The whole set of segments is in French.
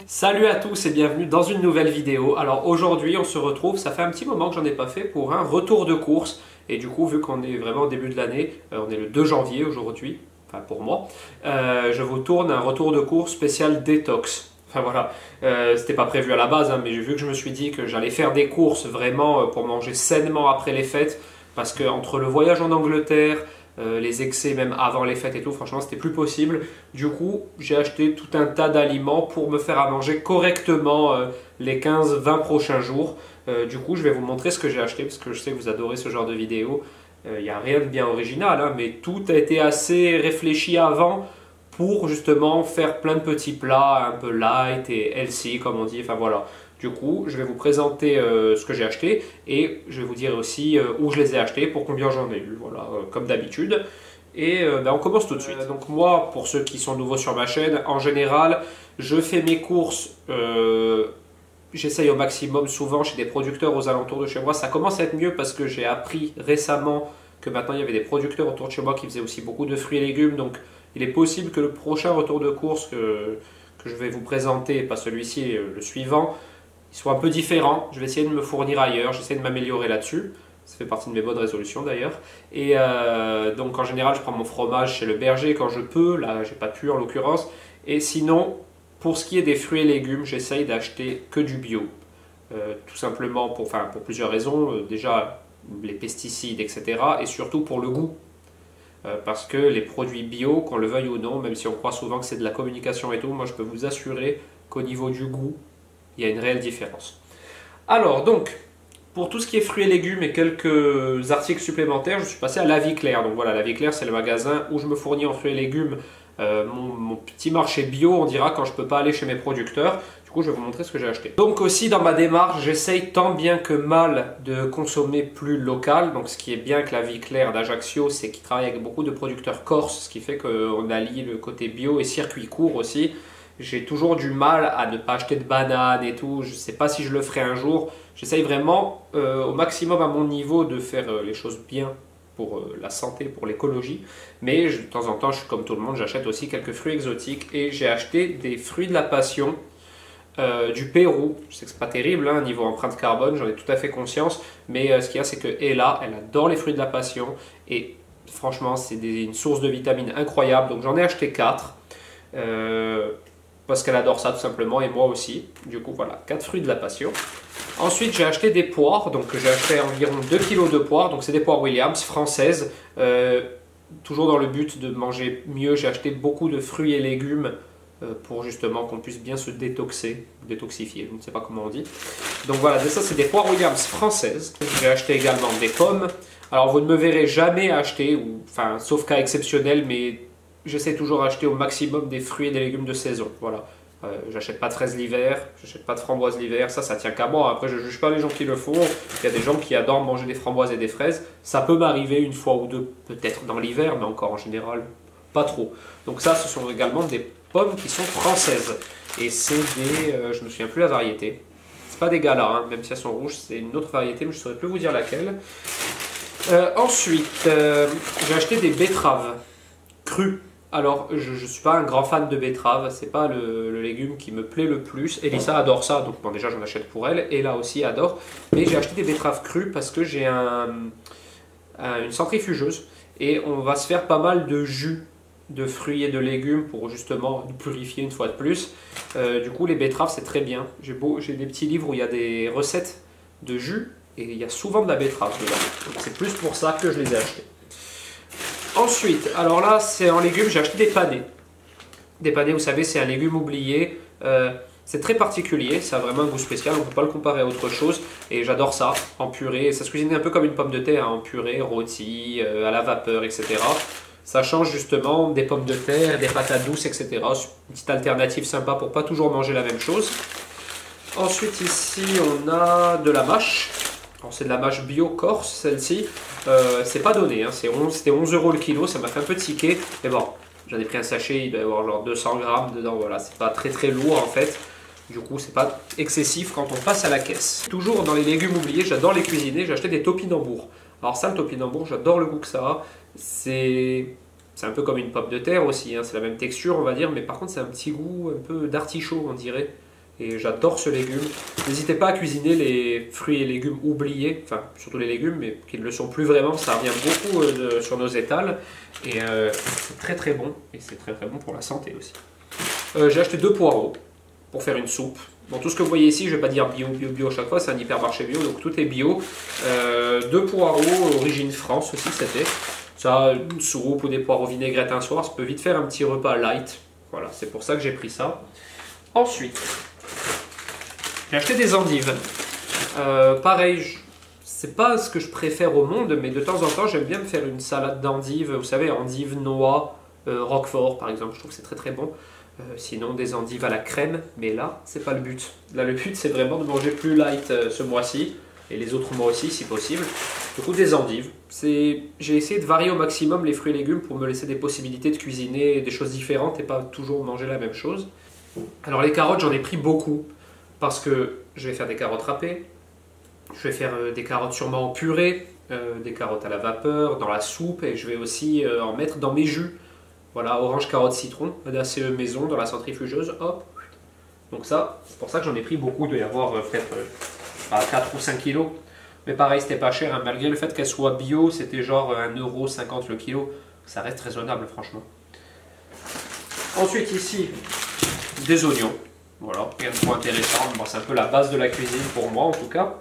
Salut à tous et bienvenue dans une nouvelle vidéo. Alors aujourd'hui on se retrouve, ça fait un petit moment que j'en ai pas fait, pour un retour de course. Et du coup vu qu'on est vraiment au début de l'année, on est le 2 janvier aujourd'hui, enfin pour moi, je vous tourne un retour de course spécial détox. Enfin voilà, c'était pas prévu à la base, hein, mais vu que je me suis dit que j'allais faire des courses vraiment pour manger sainement après les fêtes, parce que entre le voyage en Angleterre, les excès même avant les fêtes et tout, franchement c'était plus possible. Du coup j'ai acheté tout un tas d'aliments pour me faire à manger correctement les 15-20 prochains jours. Du coup je vais vous montrer ce que j'ai acheté, parce que je sais que vous adorez ce genre de vidéos. Il n'y a rien de bien original, hein, mais tout a été assez réfléchi avant pour justement faire plein de petits plats un peu light et healthy comme on dit, enfin voilà. Du coup, je vais vous présenter ce que j'ai acheté et je vais vous dire aussi où je les ai achetés, pour combien j'en ai eu, voilà, comme d'habitude. Et on commence tout de suite. Donc moi, pour ceux qui sont nouveaux sur ma chaîne, en général, je fais mes courses, j'essaye au maximum souvent chez des producteurs aux alentours de chez moi. Ça commence à être mieux parce que j'ai appris récemment que maintenant il y avait des producteurs autour de chez moi qui faisaient aussi beaucoup de fruits et légumes. Donc il est possible que le prochain retour de course que je vais vous présenter, pas celui-ci, le suivant, il soit un peu différent. Je vais essayer de me fournir ailleurs, j'essaie de m'améliorer là-dessus. Ça fait partie de mes bonnes résolutions d'ailleurs. Et donc en général, je prends mon fromage chez le berger quand je peux. Là, j'ai pas pu en l'occurrence. Et sinon, pour ce qui est des fruits et légumes, j'essaye d'acheter que du bio. Tout simplement pour plusieurs raisons. Déjà, les pesticides, etc. Et surtout pour le goût. Parce que les produits bio, qu'on le veuille ou non, même si on croit souvent que c'est de la communication et tout, moi je peux vous assurer qu'au niveau du goût, il y a une réelle différence. Alors donc, pour tout ce qui est fruits et légumes et quelques articles supplémentaires, je suis passé à La Vie Claire. Donc voilà, La Vie Claire, c'est le magasin où je me fournis en fruits et légumes, mon petit marché bio, on dira, quand je ne peux pas aller chez mes producteurs. Du coup, je vais vous montrer ce que j'ai acheté. Donc aussi, dans ma démarche, j'essaye tant bien que mal de consommer plus local. Donc ce qui est bien avec La Vie Claire d'Ajaccio, c'est qu'il travaille avec beaucoup de producteurs corses, ce qui fait qu'on allie le côté bio et circuit court aussi. J'ai toujours du mal à ne pas acheter de bananes et tout. Je ne sais pas si je le ferai un jour. J'essaye vraiment au maximum à mon niveau de faire les choses bien pour la santé, pour l'écologie. Mais de temps en temps, je suis comme tout le monde, j'achète aussi quelques fruits exotiques. Et j'ai acheté des fruits de la passion du Pérou. Je sais que c'est pas terrible, hein, niveau empreinte carbone, j'en ai tout à fait conscience. Mais ce qu'il y a, c'est que Ella, elle adore les fruits de la passion. Et franchement, c'est une source de vitamines incroyable. Donc j'en ai acheté 4. Parce qu'elle adore ça tout simplement, et moi aussi. Du coup voilà, 4 fruits de la passion. Ensuite j'ai acheté des poires, donc j'ai acheté environ 2 kg de poires. Donc c'est des poires Williams françaises. Toujours dans le but de manger mieux, j'ai acheté beaucoup de fruits et légumes pour justement qu'on puisse bien se détoxifier, je ne sais pas comment on dit. Donc voilà, ça c'est des poires Williams françaises. J'ai acheté également des pommes. Alors vous ne me verrez jamais acheter, sauf cas exceptionnel, mais j'essaie toujours d'acheter au maximum des fruits et des légumes de saison. Voilà. J'achète pas de fraises l'hiver, j'achète pas de framboises l'hiver, ça tient qu'à moi. Après, je juge pas les gens qui le font. Il y a des gens qui adorent manger des framboises et des fraises. Ça peut m'arriver une fois ou deux, peut-être dans l'hiver, mais encore en général, pas trop. Donc ça, ce sont également des pommes qui sont françaises. Et c'est des... je me souviens plus la variété. C'est pas des galas, hein, même si elles sont rouges, c'est une autre variété, mais je saurais plus vous dire laquelle. Ensuite, j'ai acheté des betteraves crues. Alors, je ne suis pas un grand fan de betterave, c'est pas le légume qui me plaît le plus. Elissa adore ça, donc bon, déjà j'en achète pour elle, et là aussi adore. Mais j'ai acheté des betteraves crues parce que j'ai une centrifugeuse et on va se faire pas mal de jus de fruits et de légumes pour justement nous purifier une fois de plus. Du coup, les betteraves c'est très bien. J'ai des petits livres où il y a des recettes de jus et il y a souvent de la betterave dedans. Donc c'est plus pour ça que je les ai achetés. Ensuite, alors là, c'est en légumes, j'ai acheté des panais. Des panais, vous savez, c'est un légume oublié. C'est très particulier, ça a vraiment un goût spécial, on ne peut pas le comparer à autre chose. Et j'adore ça, en purée. Ça se cuisine un peu comme une pomme de terre, hein, en purée, rôti, à la vapeur, etc. Ça change justement des pommes de terre, des patates douces, etc. C'est une petite alternative sympa pour pas toujours manger la même chose. Ensuite, ici, on a de la mâche. C'est de la mâche bio corse, celle-ci. C'est pas donné, hein. C'était 11 € le kilo, ça m'a fait un peu tiquer. Mais bon, j'en ai pris un sachet, il doit y avoir genre 200 grammes dedans. Voilà, c'est pas très très lourd en fait. Du coup, c'est pas excessif quand on passe à la caisse. Toujours dans les légumes oubliés, j'adore les cuisiner. J'ai acheté des topinambours. Alors ça, le topinambour, j'adore le goût que ça a. C'est C'est un peu comme une pomme de terre aussi, hein, c'est la même texture on va dire, mais par contre c'est un petit goût un peu d'artichaut on dirait. Et j'adore ce légume. N'hésitez pas à cuisiner les fruits et légumes oubliés, enfin surtout les légumes, mais qui ne le sont plus vraiment, ça revient beaucoup sur nos étals. Et c'est très très bon, et c'est très très bon pour la santé aussi. J'ai acheté 2 poireaux pour faire une soupe. Bon, tout ce que vous voyez ici, je ne vais pas dire bio, bio, bio à chaque fois, c'est un hypermarché bio, donc tout est bio. 2 poireaux, origine France aussi c'était. Ça, une soupe ou des poireaux vinaigrettes un soir, ça peut vite faire un petit repas light. Voilà, c'est pour ça que j'ai pris ça. Ensuite, j'ai acheté des endives. Pareil, c'est pas ce que je préfère au monde, mais de temps en temps, j'aime bien me faire une salade d'endives. Vous savez, endives, noix, roquefort par exemple, je trouve que c'est très très bon. Sinon, des endives à la crème, mais là, c'est pas le but. Là, le but, c'est vraiment de manger plus light ce mois-ci, et les autres mois aussi, si possible. Du coup, des endives. J'ai essayé de varier au maximum les fruits et légumes pour me laisser des possibilités de cuisiner des choses différentes et pas toujours manger la même chose. Alors, les carottes, j'en ai pris beaucoup, parce que je vais faire des carottes râpées, je vais faire des carottes sûrement en purée, des carottes à la vapeur, dans la soupe, et je vais aussi en mettre dans mes jus. Voilà, orange, carotte, citron, d'ACE maison dans la centrifugeuse, hop. Donc ça, c'est pour ça que j'en ai pris beaucoup, il doit y avoir peut-être 4 ou 5 kilos. Mais pareil, c'était pas cher, hein. Malgré le fait qu'elle soit bio, c'était genre 1,50 € le kilo. Ça reste raisonnable, franchement. Ensuite, ici, des oignons. Voilà, rien de trop intéressant. Bon, c'est un peu la base de la cuisine pour moi, en tout cas.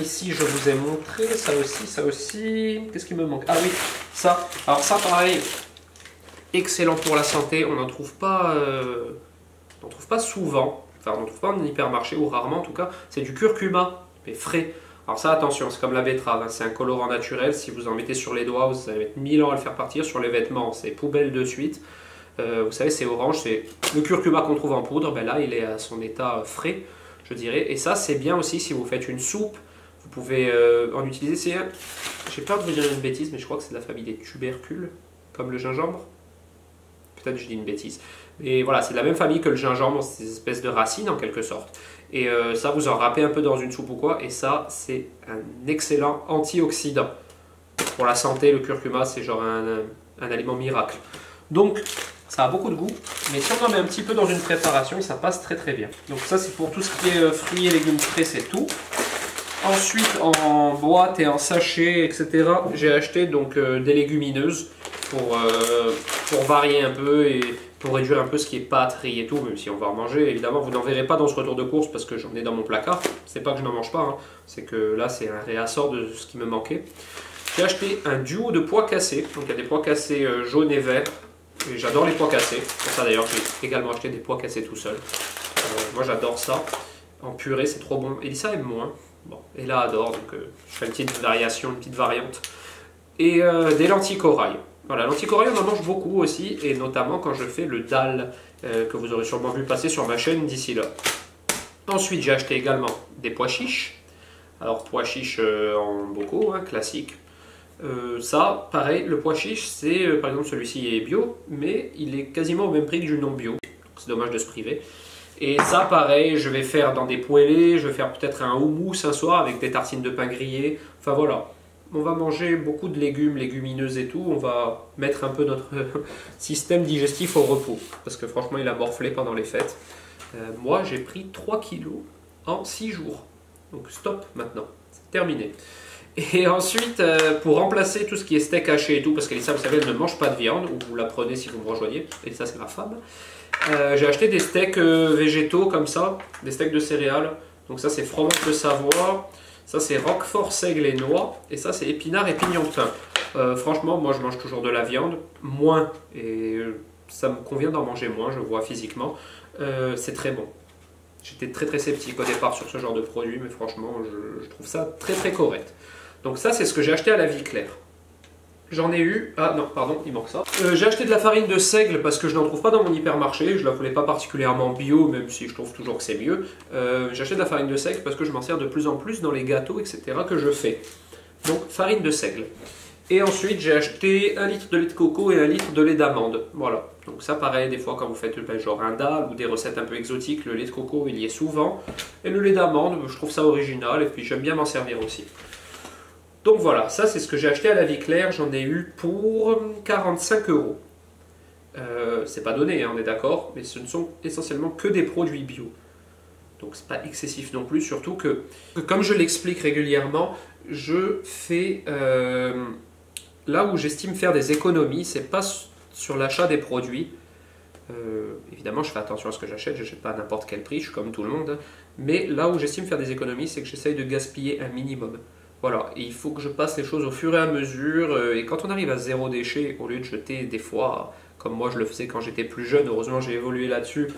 Ici, je vous ai montré ça aussi, ça aussi. Qu'est-ce qui me manque? Ah oui, ça. Alors ça, pareil. Excellent pour la santé, on n'en trouve pas souvent, enfin on n'en trouve pas en hypermarché ou rarement en tout cas, c'est du curcuma, mais frais. Alors ça attention, c'est comme la betterave, hein, c'est un colorant naturel, si vous en mettez sur les doigts, vous allez mettre 1000 ans à le faire partir, sur les vêtements c'est poubelle de suite. Vous savez c'est orange, c'est le curcuma qu'on trouve en poudre, ben là il est à son état frais, je dirais, et ça c'est bien aussi si vous faites une soupe, vous pouvez en utiliser, j'ai peur de vous dire une bêtise, mais je crois que c'est de la famille des tubercules, comme le gingembre. Peut-être je dis une bêtise. Mais voilà, c'est de la même famille que le gingembre, c'est des espèces de racines en quelque sorte. Et ça, vous en râpez un peu dans une soupe ou quoi, et ça, c'est un excellent antioxydant. Pour la santé, le curcuma, c'est genre un aliment miracle. Donc, ça a beaucoup de goût, mais si on en met un petit peu dans une préparation, ça passe très très bien. Donc ça, c'est pour tout ce qui est fruits et légumes frais, c'est tout. Ensuite, en boîte et en sachet, etc., j'ai acheté donc des légumineuses pour varier un peu et pour réduire un peu ce qui est pâtes, riz et tout, même si on va en manger. Évidemment, vous n'en verrez pas dans ce retour de course parce que j'en ai dans mon placard. C'est pas que je n'en mange pas, hein. C'est que là, c'est un réassort de ce qui me manquait. J'ai acheté un duo de pois cassés. Donc, il y a des pois cassés jaunes et verts. Et j'adore les pois cassés. Pour ça, d'ailleurs, j'ai également acheté des pois cassés tout seul. Moi, j'adore ça. En purée, c'est trop bon. Elissa aime moins. Bon, et là adore, donc je fais une petite variation, une petite variante. Et des lentilles corail. Voilà, lentilles corail, on en mange beaucoup aussi, et notamment quand je fais le dal, que vous aurez sûrement vu passer sur ma chaîne d'ici là. Ensuite, j'ai acheté également des pois chiches. Alors, pois chiches en bocaux, hein, classique. Ça, pareil, le pois chiche, c'est, par exemple, celui-ci est bio, mais il est quasiment au même prix que du non bio. C'est dommage de se priver. Et ça, pareil, je vais faire dans des poêlés, je vais faire peut-être un houmous un soir avec des tartines de pain grillé. Enfin voilà, on va manger beaucoup de légumes, légumineuses et tout. On va mettre un peu notre système digestif au repos. Parce que franchement, il a morflé pendant les fêtes. Moi, j'ai pris 3 kilos en 6 jours. Donc stop maintenant, c'est terminé. Et ensuite, pour remplacer tout ce qui est steak haché et tout, parce qu'Elissa, vous savez, elle ne mange pas de viande, ou vous la prenez si vous me rejoignez. Elissa, c'est ma femme. J'ai acheté des steaks végétaux comme ça, des steaks de céréales. Donc ça c'est fromage de Savoie, ça c'est roquefort, seigle et noix, et ça c'est épinards et pignons de thym. Franchement, moi je mange toujours de la viande, moins, et ça me convient d'en manger moins, je vois physiquement. C'est très bon. J'étais très très sceptique au départ sur ce genre de produit, mais franchement je trouve ça très très correct. Donc ça c'est ce que j'ai acheté à la Vie Claire. J'en ai eu... Ah non, pardon, il manque ça. J'ai acheté de la farine de seigle parce que je n'en trouve pas dans mon hypermarché. Je la voulais pas particulièrement bio, même si je trouve toujours que c'est mieux. J'ai acheté de la farine de seigle parce que je m'en sers de plus en plus dans les gâteaux, etc. que je fais. Donc, farine de seigle. Et ensuite, j'ai acheté 1 litre de lait de coco et 1 litre de lait d'amande. Voilà. Donc ça, pareil, des fois, quand vous faites genre un dal ou des recettes un peu exotiques, le lait de coco, il y est souvent. Et le lait d'amande, je trouve ça original et puis j'aime bien m'en servir aussi. Donc voilà, ça c'est ce que j'ai acheté à la Vie Claire, j'en ai eu pour 45 euros. C'est pas donné, hein, on est d'accord, mais ce ne sont essentiellement que des produits bio. Donc c'est pas excessif non plus, surtout que comme je l'explique régulièrement, je fais là où j'estime faire des économies, c'est pas sur l'achat des produits. Évidemment, je fais attention à ce que j'achète, je n'achète pas à n'importe quel prix, je suis comme tout le monde. Hein. Mais là où j'estime faire des économies, c'est que j'essaye de gaspiller un minimum. Voilà, et il faut que je passe les choses au fur et à mesure. Et quand on arrive à zéro déchet, au lieu de jeter des fois, comme moi je le faisais quand j'étais plus jeune, heureusement j'ai évolué là-dessus,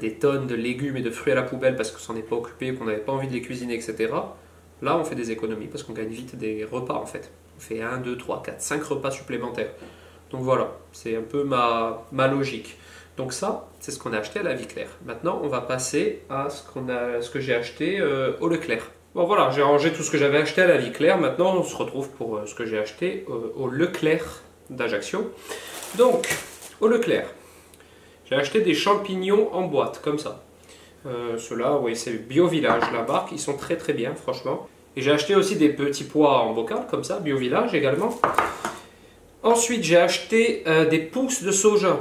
des tonnes de légumes et de fruits à la poubelle parce qu'on s'en est pas occupé, qu'on n'avait pas envie de les cuisiner, etc. Là, on fait des économies parce qu'on gagne vite des repas en fait. On fait 1, 2, 3, 4, 5 repas supplémentaires. Donc voilà, c'est un peu ma logique. Donc ça, c'est ce qu'on a acheté à la Vie Claire. Maintenant, on va passer à ce que j'ai acheté au Leclerc. Bon voilà, j'ai rangé tout ce que j'avais acheté à la Vie Claire. Maintenant, on se retrouve pour ce que j'ai acheté au Leclerc d'Ajaccio. Donc, au Leclerc, j'ai acheté des champignons en boîte, comme ça. Ceux-là, oui, c'est Bio Village, la marque. Ils sont très très bien, franchement. Et j'ai acheté aussi des petits pois en bocal, comme ça, Bio Village également. Ensuite, j'ai acheté des pousses de soja.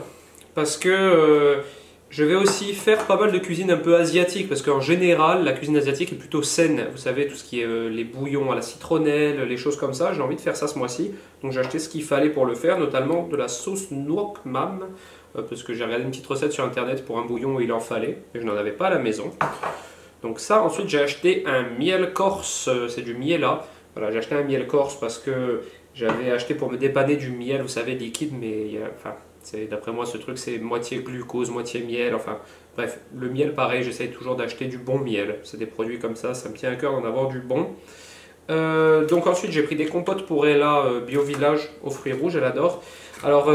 Parce que je vais aussi faire pas mal de cuisine un peu asiatique, parce qu'en général, la cuisine asiatique est plutôt saine. Vous savez, tout ce qui est les bouillons à la citronnelle, les choses comme ça, j'ai envie de faire ça ce mois-ci. Donc j'ai acheté ce qu'il fallait pour le faire, notamment de la sauce Nuoc Mam, parce que j'ai regardé une petite recette sur internet pour un bouillon où il en fallait, et je n'en avais pas à la maison. Donc ça, ensuite j'ai acheté un miel corse, c'est du miela. Voilà, j'ai acheté un miel corse parce que j'avais acheté pour me dépanner du miel, vous savez, liquide, mais d'après moi, ce truc, c'est moitié glucose, moitié miel. Enfin, bref, le miel, pareil, j'essaye toujours d'acheter du bon miel. C'est des produits comme ça me tient à cœur d'en avoir du bon. Donc ensuite, j'ai pris des compotes pour Ella Bio Village aux fruits rouges, elle adore. Alors,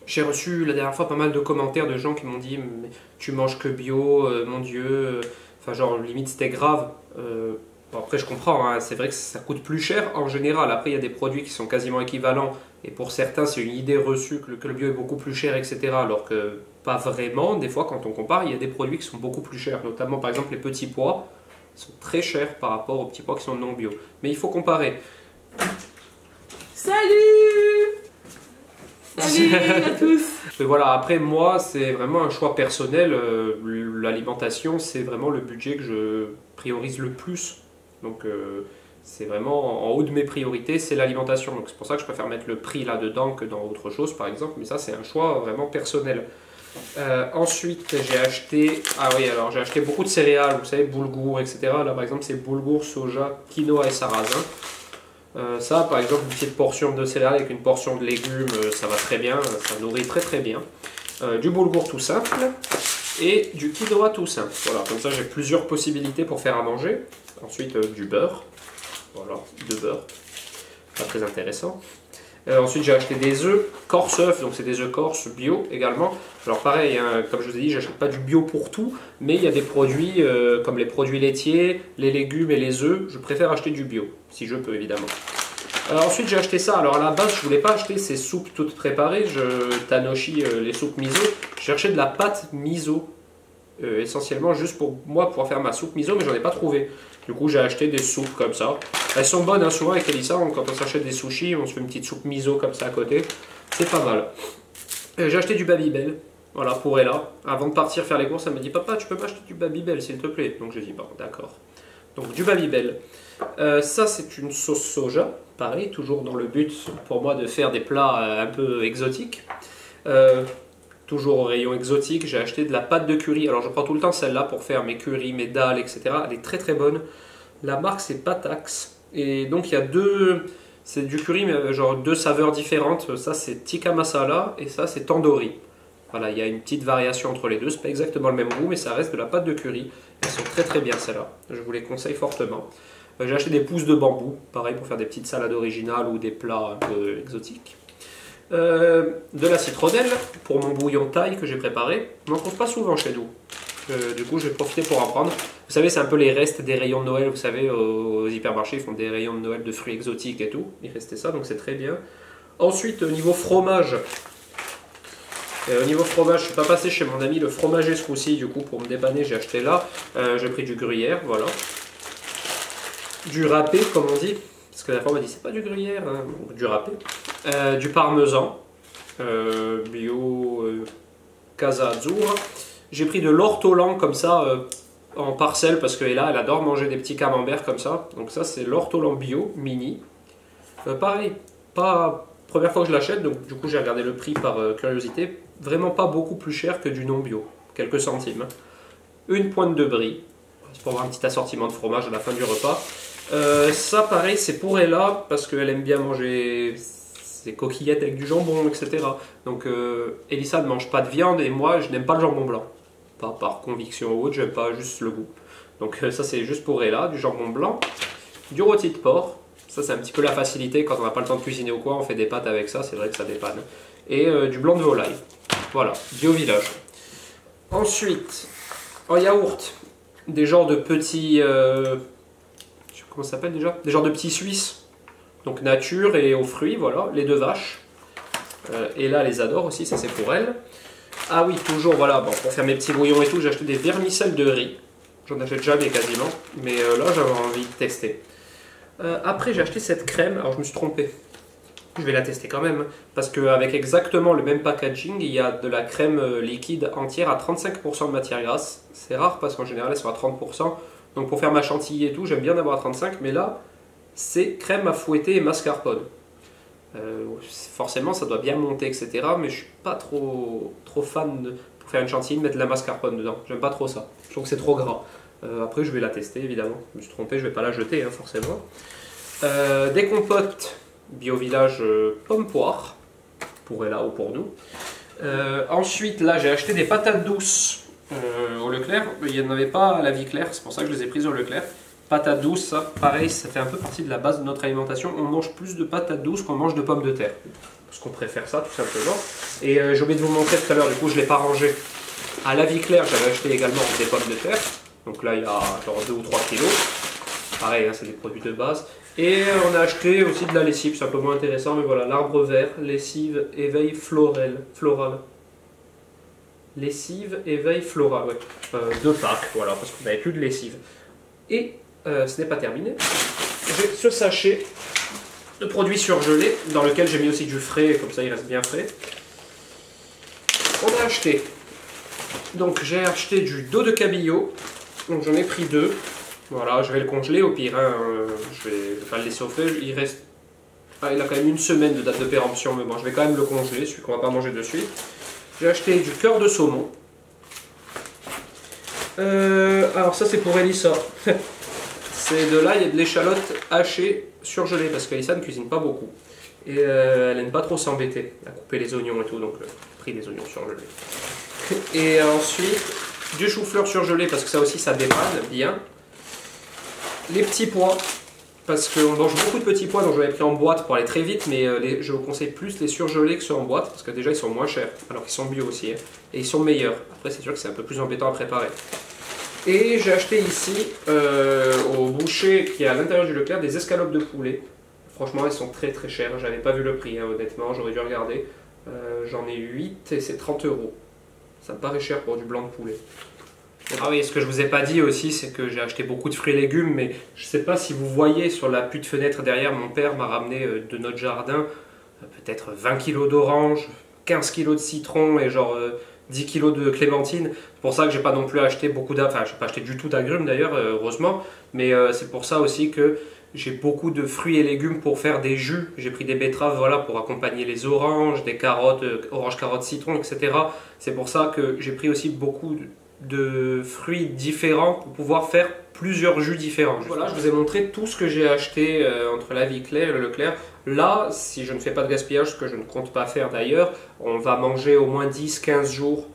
j'ai reçu la dernière fois pas mal de commentaires de gens qui m'ont dit « Tu manges que bio, mon Dieu ». Enfin, genre, limite, c'était grave. Bon, après, je comprends, hein, c'est vrai que ça coûte plus cher en général. Après, il y a des produits qui sont quasiment équivalents. Et pour certains, c'est une idée reçue que le bio est beaucoup plus cher, etc. Alors que pas vraiment. Des fois, quand on compare, il y a des produits qui sont beaucoup plus chers. Notamment, par exemple, les petits pois sont très chers par rapport aux petits pois qui sont non bio. Mais il faut comparer. Salut! Salut à tous! Mais voilà, après, moi, c'est vraiment un choix personnel. L'alimentation, c'est vraiment le budget que je priorise le plus. Donc c'est vraiment en haut de mes priorités, c'est l'alimentation. Donc c'est pour ça que je préfère mettre le prix là-dedans que dans autre chose par exemple. Mais ça c'est un choix vraiment personnel. Ensuite j'ai acheté, j'ai acheté beaucoup de céréales, vous savez, boulgour, etc. Là par exemple c'est boulgour, soja, quinoa et sarrasin. Ça par exemple, une petite portion de céréales avec une portion de légumes, ça va très bien, ça nourrit très très bien. Du boulgour tout simple et du quinoa tout simple. Voilà, comme ça j'ai plusieurs possibilités pour faire à manger. Ensuite du beurre, voilà, de beurre, pas très intéressant. Ensuite j'ai acheté des œufs corse œufs, donc c'est des œufs corse bio également. Alors pareil, hein, comme je vous ai dit, j'achète pas du bio pour tout, mais il y a des produits comme les produits laitiers, les légumes et les œufs, je préfère acheter du bio, si je peux évidemment. Ensuite j'ai acheté ça, alors à la base je voulais pas acheter ces soupes toutes préparées, Tanoshi, les soupes miso, je cherchais de la pâte miso. Essentiellement juste pour moi pouvoir faire ma soupe miso, mais j'en ai pas trouvé. Du coup j'ai acheté des soupes comme ça. Elles sont bonnes, hein, souvent avec Elissa, quand on s'achète des sushis, on se fait une petite soupe miso comme ça à côté. C'est pas mal. J'ai acheté du Babybel, voilà, pour Ella. Avant de partir faire les courses, elle m'a dit « Papa, tu peux m'acheter du Babybel s'il te plaît ?» Donc j'ai dit « Bon, d'accord. » Donc du Babybel. Ça c'est une sauce soja, pareil, toujours dans le but pour moi de faire des plats un peu exotiques. Toujours au rayon exotique, j'ai acheté de la pâte de curry. Alors je prends tout le temps celle-là pour faire mes currys, mes dalles, etc. Elle est très très bonne. La marque c'est Patax. Et donc il y a c'est du curry mais genre deux saveurs différentes. Ça c'est tikka masala et ça c'est tandoori. Voilà, il y a une petite variation entre les deux. C'est pas exactement le même goût mais ça reste de la pâte de curry. Elles sont très très bien celles-là. Je vous les conseille fortement. J'ai acheté des pousses de bambou, pareil pour faire des petites salades originales ou des plats un peu exotiques. De la citronnelle pour mon bouillon thaï que j'ai préparé. On n'en trouve pas souvent chez nous. Du coup, je vais profiter pour en prendre. Vous savez, c'est un peu les restes des rayons de Noël. Vous savez, aux hypermarchés, ils font des rayons de Noël de fruits exotiques et tout. Il restait ça, donc c'est très bien. Ensuite, au niveau fromage, je suis pas passé chez mon ami le fromager ce coup-ci. Du coup, pour me dépanner, j'ai acheté là. J'ai pris du gruyère, voilà. Du râpé, comme on dit. parce que la fois on m'a dit c'est pas du gruyère, hein, ou du râpé. Du parmesan, bio Casa Azzurra. J'ai pris de l'ortolan comme ça en parcelle parce qu'elle elle adore manger des petits camemberts comme ça. Donc ça c'est l'ortolan bio mini. Pareil, pas première fois que je l'achète, donc du coup j'ai regardé le prix par curiosité. Vraiment pas beaucoup plus cher que du non bio, quelques centimes. Une pointe de brie, c'est pour avoir un petit assortiment de fromage à la fin du repas. Ça pareil c'est pour Ella parce qu'elle aime bien manger ses coquillettes avec du jambon, etc. Donc Elissa ne mange pas de viande et moi je n'aime pas le jambon blanc. Pas par conviction ou autre, j'aime pas juste le goût. Donc ça c'est juste pour Ella, du jambon blanc, du rôti de porc. Ça c'est un petit peu la facilité quand on n'a pas le temps de cuisiner ou quoi, on fait des pâtes avec ça, c'est vrai que ça dépanne. Et du blanc de volaille. Voilà, bio village. Ensuite, en yaourt, des genres de petits... comment ça s'appelle déjà? Des genres de petits suisses. Donc nature et aux fruits, voilà, les 2 vaches. Et là, elle les adore aussi, ça c'est pour elle. Ah oui, toujours, voilà, bon, pour faire mes petits bouillons et tout, j'ai acheté des vermicelles de riz. J'en achète jamais quasiment, mais là j'avais envie de tester. Après, j'ai acheté cette crème, alors je me suis trompé. Je vais la tester quand même, parce qu'avec exactement le même packaging, il y a de la crème liquide entière à 35% de matière grasse. C'est rare parce qu'en général, elles sont à 30%. Donc pour faire ma chantilly et tout, j'aime bien d'avoir à 35%, mais là, c'est crème à fouetter et mascarpone. Forcément, ça doit bien monter, etc. Mais je suis pas trop fan pour faire une chantilly de mettre de la mascarpone dedans. J'aime pas trop ça. Je trouve que c'est trop gras. Après, je vais la tester, évidemment. Je me suis trompé, je vais pas la jeter, hein, forcément. Des compotes bio village pomme-poire, pour Ella ou pour nous. Ensuite, là, j'ai acheté des patates douces au Leclerc. Il n'y en avait pas à la Vie Claire, c'est pour ça que je les ai prises au Leclerc. Patates douces, ça, pareil, ça fait un peu partie de la base de notre alimentation. On mange plus de patates douces qu'on mange de pommes de terre. Parce qu'on préfère ça, tout simplement. Et j'ai oublié de vous montrer tout à l'heure, du coup, je ne l'ai pas rangé. À la Vie Claire, j'avais acheté également des pommes de terre. Donc là, il y a genre 2 ou 3 kilos. Pareil, hein, c'est des produits de base. Et on a acheté aussi de la lessive, c'est un peu moins intéressant, mais voilà, l'arbre vert, lessive, éveil floral. Lessive, éveil floral, ouais. 2 packs, voilà, parce qu'on n'avait plus de lessive. Et ce n'est pas terminé. J'ai ce sachet de produits surgelés, dans lequel j'ai mis aussi du frais, comme ça il reste bien frais. On a acheté, donc j'ai acheté du dos de cabillaud, donc j'en ai pris 2. Voilà, je vais le congeler, au pire, hein, je vais pas le laisser au frais, il reste... Ah, il a quand même 1 semaine de date de péremption, mais bon, je vais quand même le congeler, celui qu'on va pas manger de suite. J'ai acheté du cœur de saumon. Alors ça c'est pour Elissa. C'est de là, il y a de l'échalote hachée surgelée, parce qu'Elissa ne cuisine pas beaucoup. Et elle n'aime pas trop s'embêter à couper les oignons et tout, donc j'ai pris des oignons surgelés. Et ensuite, du chou-fleur surgelé, parce que ça aussi ça dépanne bien. Les petits pois, parce qu'on mange beaucoup de petits pois, donc je l'avais pris en boîte pour aller très vite, mais je vous conseille plus les surgelés que ceux en boîte, parce que déjà ils sont moins chers, alors qu'ils sont bio aussi, hein, et ils sont meilleurs. Après c'est sûr que c'est un peu plus embêtant à préparer. Et j'ai acheté ici, au boucher qui est à l'intérieur du Leclerc, des escalopes de poulet. Franchement elles sont très très chères, j'avais pas vu le prix, hein, honnêtement, j'aurais dû regarder. J'en ai 8 et c'est 30 €. Ça me paraît cher pour du blanc de poulet. Ah oui, ce que je vous ai pas dit aussi, c'est que j'ai acheté beaucoup de fruits et légumes, mais je sais pas si vous voyez sur la pute fenêtre derrière, mon père m'a ramené de notre jardin peut-être 20 kg d'oranges, 15 kg de citron et genre 10 kg de clémentine. C'est pour ça que j'ai pas non plus acheté beaucoup d'agrumes, enfin j'ai pas acheté du tout d'agrumes d'ailleurs, heureusement, mais c'est pour ça aussi que j'ai beaucoup de fruits et légumes pour faire des jus. J'ai pris des betteraves, voilà, pour accompagner les oranges, des carottes, oranges, carottes, citron, etc. C'est pour ça que j'ai pris aussi beaucoup de fruits différents pour pouvoir faire plusieurs jus différents. Voilà, je vous ai montré tout ce que j'ai acheté entre la Vie Claire et le Leclerc. Là, si je ne fais pas de gaspillage, ce que je ne compte pas faire d'ailleurs, on va manger au moins 10-15 jours.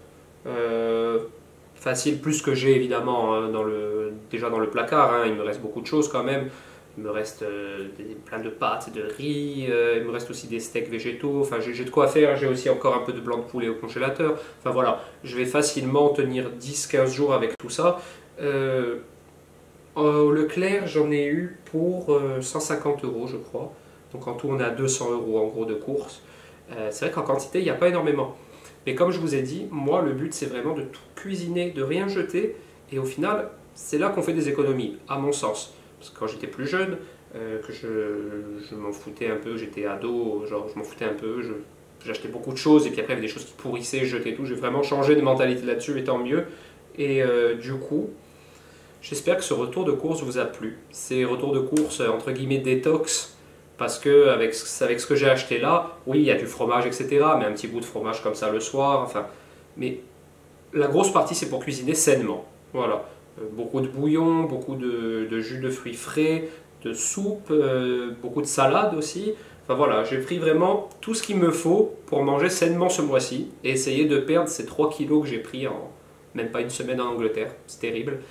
Facile, plus que j'ai évidemment hein, déjà dans le placard, hein, il me reste beaucoup de choses quand même. Il me reste plein de pâtes, de riz, il me reste aussi des steaks végétaux, enfin j'ai de quoi faire, j'ai aussi encore un peu de blanc de poulet au congélateur. Enfin voilà, je vais facilement tenir 10-15 jours avec tout ça. Au Leclerc, j'en ai eu pour 150 € je crois. Donc en tout on est à 200 € en gros de course. C'est vrai qu'en quantité il n'y a pas énormément. Mais comme je vous ai dit, moi le but c'est vraiment de tout cuisiner, de rien jeter. Et au final, c'est là qu'on fait des économies, à mon sens. Parce que quand j'étais plus jeune, que je m'en foutais un peu, j'étais ado, genre je m'en foutais un peu, j'achetais beaucoup de choses et puis après il y avait des choses qui pourrissaient, je jetais tout. J'ai vraiment changé de mentalité là-dessus et tant mieux. Et du coup, j'espère que ce retour de course vous a plu. C'est retour de course entre guillemets détox parce que avec ce que j'ai acheté là, oui il y a du fromage etc. Mais un petit bout de fromage comme ça le soir, enfin. Mais la grosse partie c'est pour cuisiner sainement. Voilà. Beaucoup de bouillon, beaucoup de jus de fruits frais, de soupe, beaucoup de salade aussi. Enfin voilà, j'ai pris vraiment tout ce qu'il me faut pour manger sainement ce mois-ci et essayer de perdre ces 3 kilos que j'ai pris en même pas une semaine en Angleterre. C'est terrible.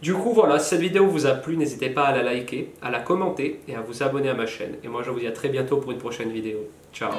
Du coup voilà, si cette vidéo vous a plu, n'hésitez pas à la liker, à la commenter et à vous abonner à ma chaîne. Et moi je vous dis à très bientôt pour une prochaine vidéo. Ciao.